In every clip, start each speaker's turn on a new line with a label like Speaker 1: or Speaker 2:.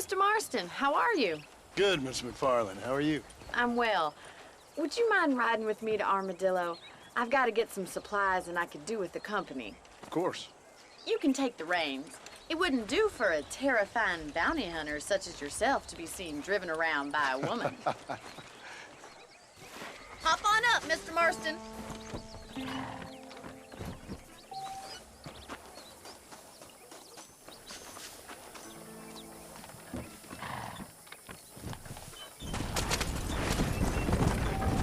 Speaker 1: Mr. Marston. How are you?
Speaker 2: Good, Mr. McFarland. How are you?
Speaker 1: I'm well. Would you mind riding with me to Armadillo? I've got to get some supplies and I could do with the company.
Speaker 2: Of course.
Speaker 1: You can take the reins. It wouldn't do for a terrifying bounty hunter such as yourself to be seen driven around by a woman. Hop on up, Mr. Marston.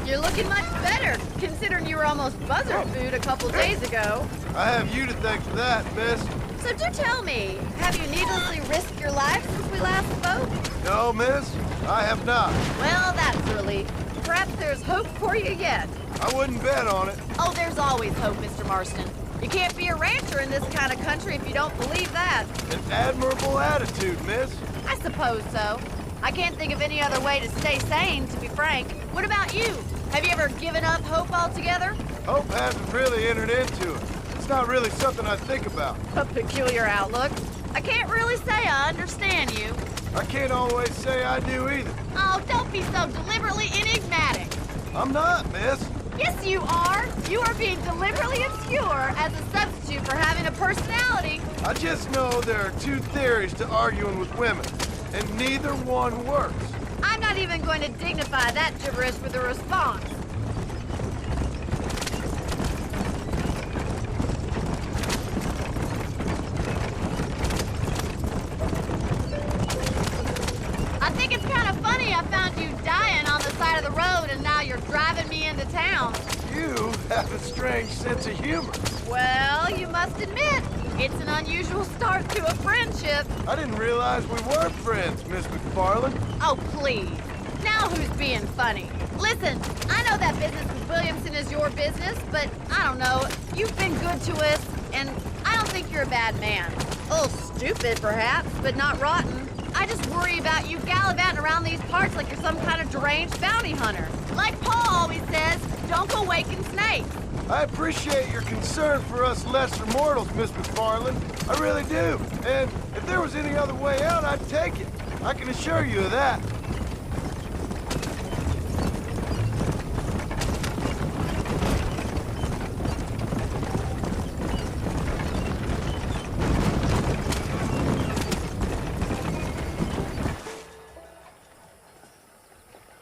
Speaker 1: You're looking much better, considering you were almost buzzard food a couple days ago.
Speaker 3: I have you to thank for that, miss.
Speaker 1: So do tell me, have you needlessly risked your life since we last spoke?
Speaker 3: No, miss, I have not.
Speaker 1: Well, that's a relief. Perhaps there's hope for you yet.
Speaker 3: I wouldn't bet on it.
Speaker 1: Oh, there's always hope, Mr. Marston. You can't be a rancher in this kind of country if you don't believe that.
Speaker 3: An admirable attitude, miss.
Speaker 1: I suppose so. I can't think of any other way to stay sane, to be frank. What about you? Have you ever given up hope altogether?
Speaker 3: Hope hasn't really entered into it. It's not really something I think about.
Speaker 1: A peculiar outlook. I can't really say I understand you.
Speaker 3: I can't always say I do either.
Speaker 1: Oh, don't be so deliberately enigmatic.
Speaker 3: I'm not, miss.
Speaker 1: Yes, you are. You are being deliberately obscure as a substitute for having a personality.
Speaker 3: I just know there are two theories to arguing with women, and neither one works.
Speaker 1: I'm not even going to dignify that gibberish with a response. I think it's kind of funny I found you dying on the side of the road and now you're driving me into town.
Speaker 3: You have a strange sense of humor.
Speaker 1: Well, you must admit, it's an unusual start to a friendship.
Speaker 3: I didn't realize we were friends, Miss McFarland.
Speaker 1: Oh, please. Now who's being funny? Listen, I know that business with Williamson is your business, but I don't know. You've been good to us, and I don't think you're a bad man. A little stupid, perhaps, but not rotten. I just worry about you gallivanting around these parts like you're some kind of deranged bounty hunter. Like Paul always says, don't go waking snakes.
Speaker 3: I appreciate your concern for us lesser mortals, Miss McFarland. I really do. And if there was any other way out, I'd take it. I can assure you of that.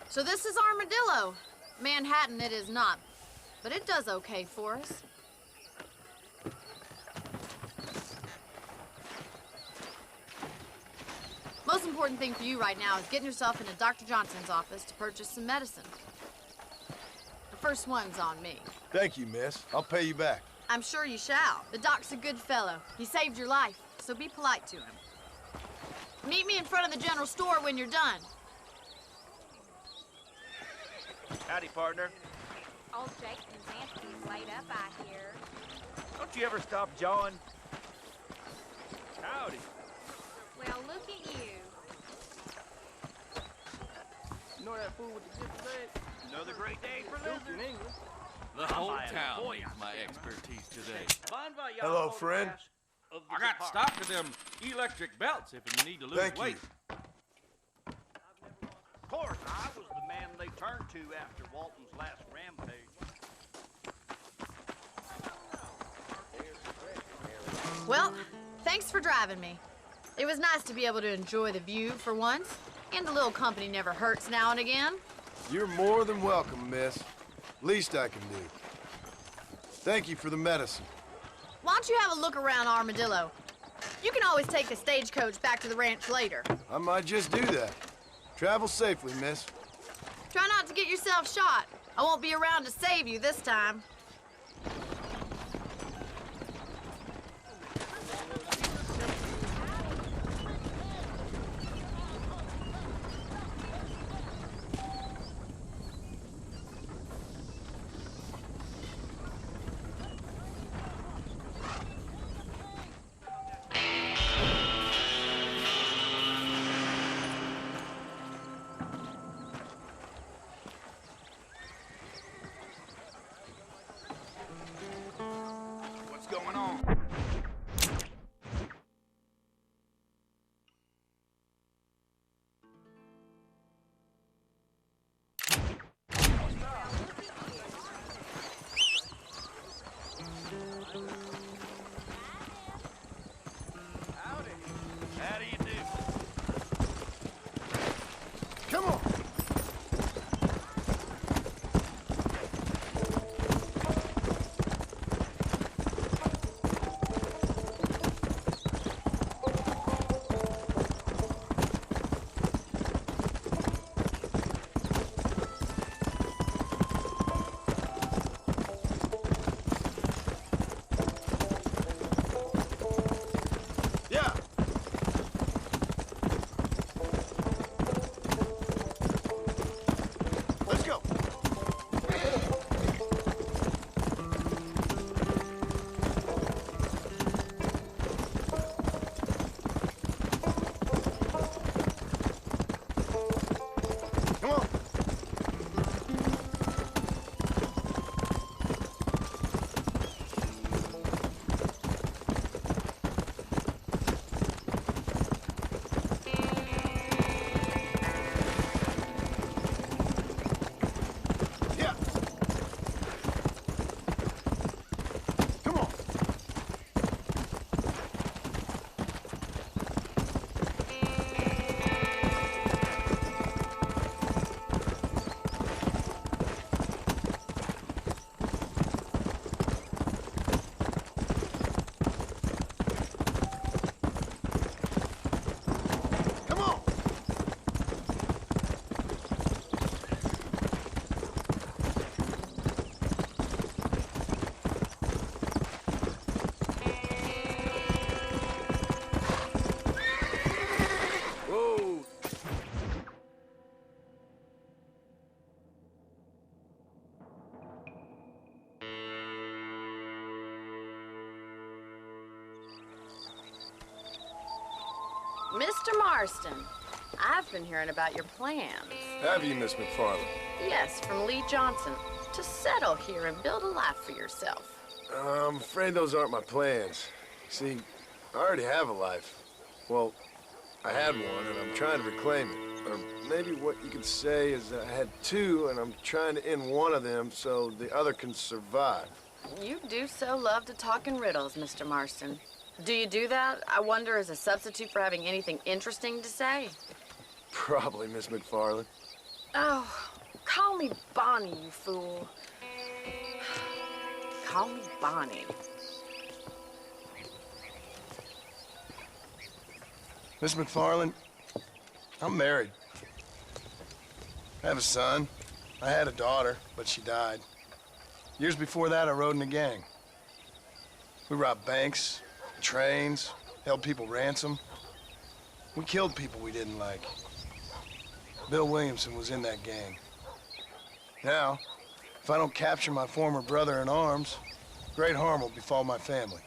Speaker 1: So this is Armadillo. Manhattan it is not, but it does okay for us. Most important thing for you right now is getting yourself into Dr. Johnson's office to purchase some medicine. The first one's on me.
Speaker 3: Thank you, miss. I'll pay you back.
Speaker 1: I'm sure you shall. The doc's a good fellow. He saved your life, so be polite to him. Meet me in front of the general store when you're done.
Speaker 4: Howdy, partner.
Speaker 5: Old Jake and Nancy's laid up, I hear.
Speaker 4: Don't you ever stop jawing? Howdy.
Speaker 5: Well, look at you.
Speaker 4: You know that fool with the gift today? Another great day for living in England.
Speaker 6: The whole town needs my expertise today.
Speaker 3: Hello, friend.
Speaker 6: I got stock of them electric belts if you need to lose
Speaker 3: Thank you.
Speaker 6: weight.
Speaker 4: Of course, I was the man they turned to after Walton's last rampage.
Speaker 1: Well, thanks for driving me. It was nice to be able to enjoy the view for once, and a little company never hurts now and again.
Speaker 3: You're more than welcome, miss. Least I can do. Thank you for the medicine.
Speaker 1: Why don't you have a look around Armadillo? You can always take the stagecoach back to the ranch later.
Speaker 3: I might just do that. Travel safely, miss.
Speaker 1: Try not to get yourself shot. I won't be around to save you this time. Mr. Marston, I've been hearing about your plans.
Speaker 3: Have you, Miss McFarland?
Speaker 1: Yes, from Lee Johnson, to settle here and build a life for yourself.
Speaker 3: I'm afraid those aren't my plans. See, I already have a life. Well, I had one, and I'm trying to reclaim it. Or maybe what you could say is I had two, and I'm trying to end one of them so the other can survive.
Speaker 1: You do so love to talk in riddles, Mr. Marston. Do you do that, I wonder, as a substitute for having anything interesting to say?
Speaker 3: Probably, Miss McFarland.
Speaker 1: Oh, call me Bonnie, you fool. Call me Bonnie.
Speaker 3: Miss McFarland, I'm married. I have a son. I had a daughter, but she died. Years before that, I rode in a gang. We robbed banks, trains, held people ransom. We killed people we didn't like. Bill Williamson was in that gang. Now, if I don't capture my former brother in arms, great harm will befall my family.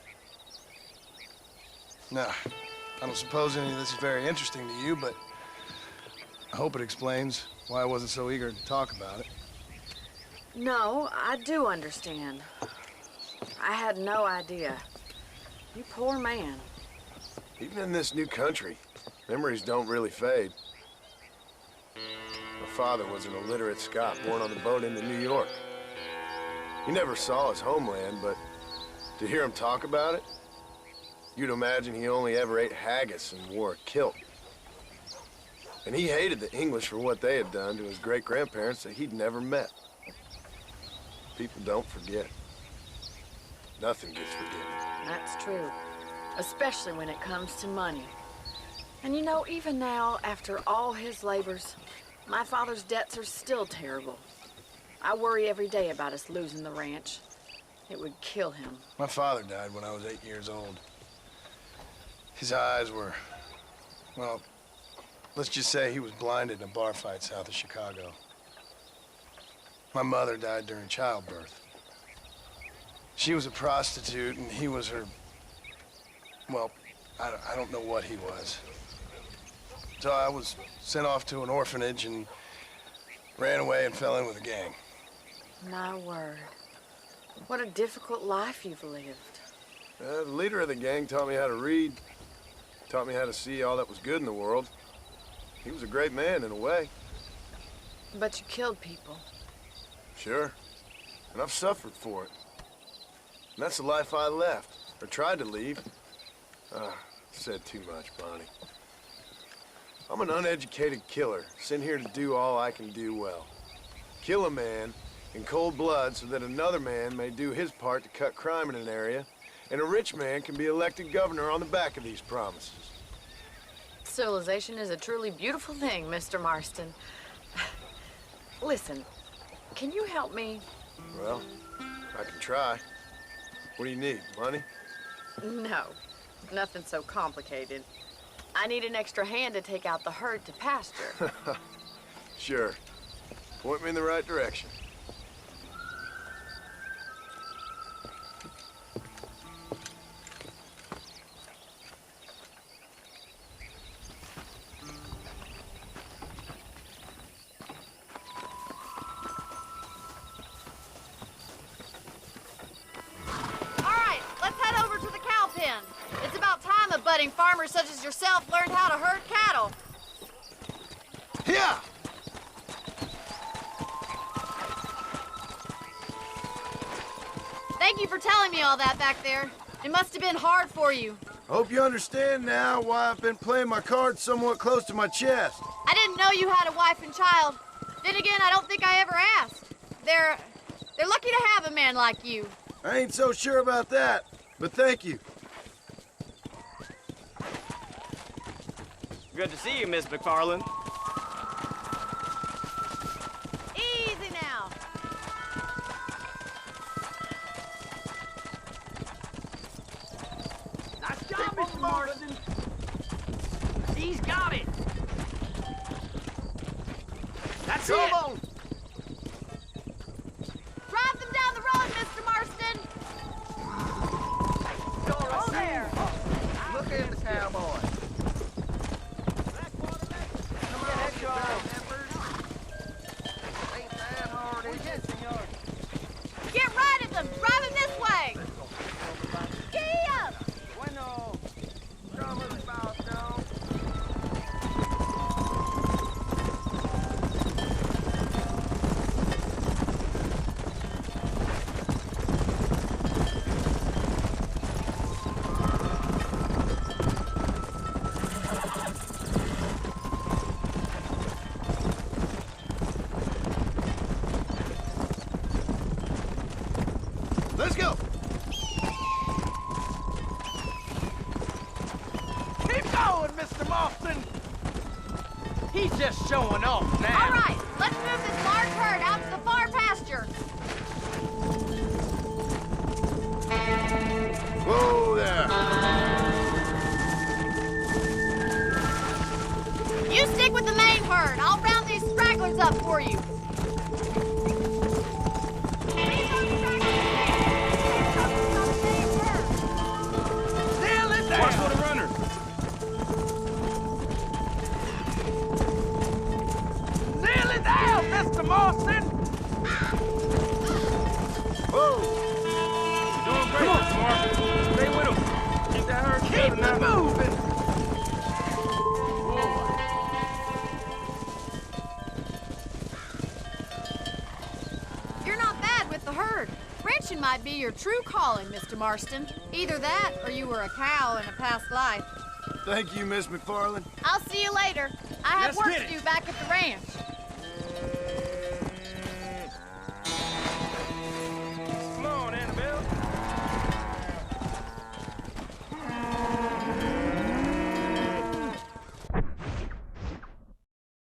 Speaker 3: Now, I don't suppose any of this is very interesting to you, but I hope it explains why I wasn't so eager to talk about it.
Speaker 1: No, I do understand. I had no idea. You poor man.
Speaker 3: Even in this new country, memories don't really fade. My father was an illiterate Scot born on the boat into New York. He never saw his homeland, but to hear him talk about it, you'd imagine he only ever ate haggis and wore a kilt. And he hated the English for what they had done to his great-grandparents that he'd never met. People don't forget. Nothing gets forgiven.
Speaker 1: That's true. Especially when it comes to money. And you know, even now, after all his labors, my father's debts are still terrible. I worry every day about us losing the ranch. It would kill him.
Speaker 3: My father died when I was 8 years old. His eyes were, well, let's just say he was blinded in a bar fight south of Chicago. My mother died during childbirth. She was a prostitute, and he was her, well, I don't know what he was. So I was sent off to an orphanage and ran away and fell in with a gang.
Speaker 1: My word. What a difficult life you've lived.
Speaker 3: The leader of the gang taught me how to read, taught me how to see all that was good in the world. He was a great man in a way.
Speaker 1: But you killed people.
Speaker 3: Sure. And I've suffered for it. And that's the life I left, or tried to leave. Said too much, Bonnie. I'm an uneducated killer, sent here to do all I can do well. Kill a man in cold blood so that another man may do his part to cut crime in an area, and a rich man can be elected governor on the back of these promises.
Speaker 1: Civilization is a truly beautiful thing, Mr. Marston. Listen, can you help me?
Speaker 3: Well, I can try. What do you need, money?
Speaker 1: No, nothing so complicated. I need an extra hand to take out the herd to pasture.
Speaker 3: Sure. Point me in the right direction.
Speaker 1: Farmers such as yourself learned how to herd cattle.
Speaker 3: Yeah!
Speaker 1: Thank you for telling me all that back there. It must have been hard for you.
Speaker 3: I hope you understand now why I've been playing my cards somewhat close to my chest.
Speaker 1: I didn't know you had a wife and child. Then again, I don't think I ever asked. They're lucky to have a man like you.
Speaker 3: I ain't so sure about that, but thank you.
Speaker 4: Good to see you, Miss McFarland.
Speaker 1: Easy now.
Speaker 4: Nice job, Mr. Marston. He's got it. That's it.
Speaker 3: Come on.
Speaker 1: Drive them down the road, Mr. Marston.
Speaker 4: Oh, there.
Speaker 7: Look at the cowboy.
Speaker 3: Let's go.
Speaker 4: Keep going, Mr. Marston. He's just showing off now.
Speaker 1: All right, let's move this large herd out to the far pasture.
Speaker 3: Whoa there.
Speaker 1: You stick with the main herd. I'll round these stragglers up for you.
Speaker 4: Nail it down.
Speaker 6: Watch for the runners.
Speaker 4: Nail it down, Mr. Marston.
Speaker 3: Whoa.
Speaker 6: You're doing great, Mr. Marston. Stay with him. Keep that herd
Speaker 4: Keep
Speaker 6: together
Speaker 4: it
Speaker 6: now.
Speaker 4: moving.
Speaker 1: You're not bad with the herd. Ranching might be your true calling, Mr. Marston. Either that, or you were a cow in a past life.
Speaker 3: Thank you, Miss McFarland.
Speaker 1: I'll see you later. I have
Speaker 6: Let's
Speaker 1: work
Speaker 6: get
Speaker 1: to
Speaker 6: it.
Speaker 1: do back at the ranch.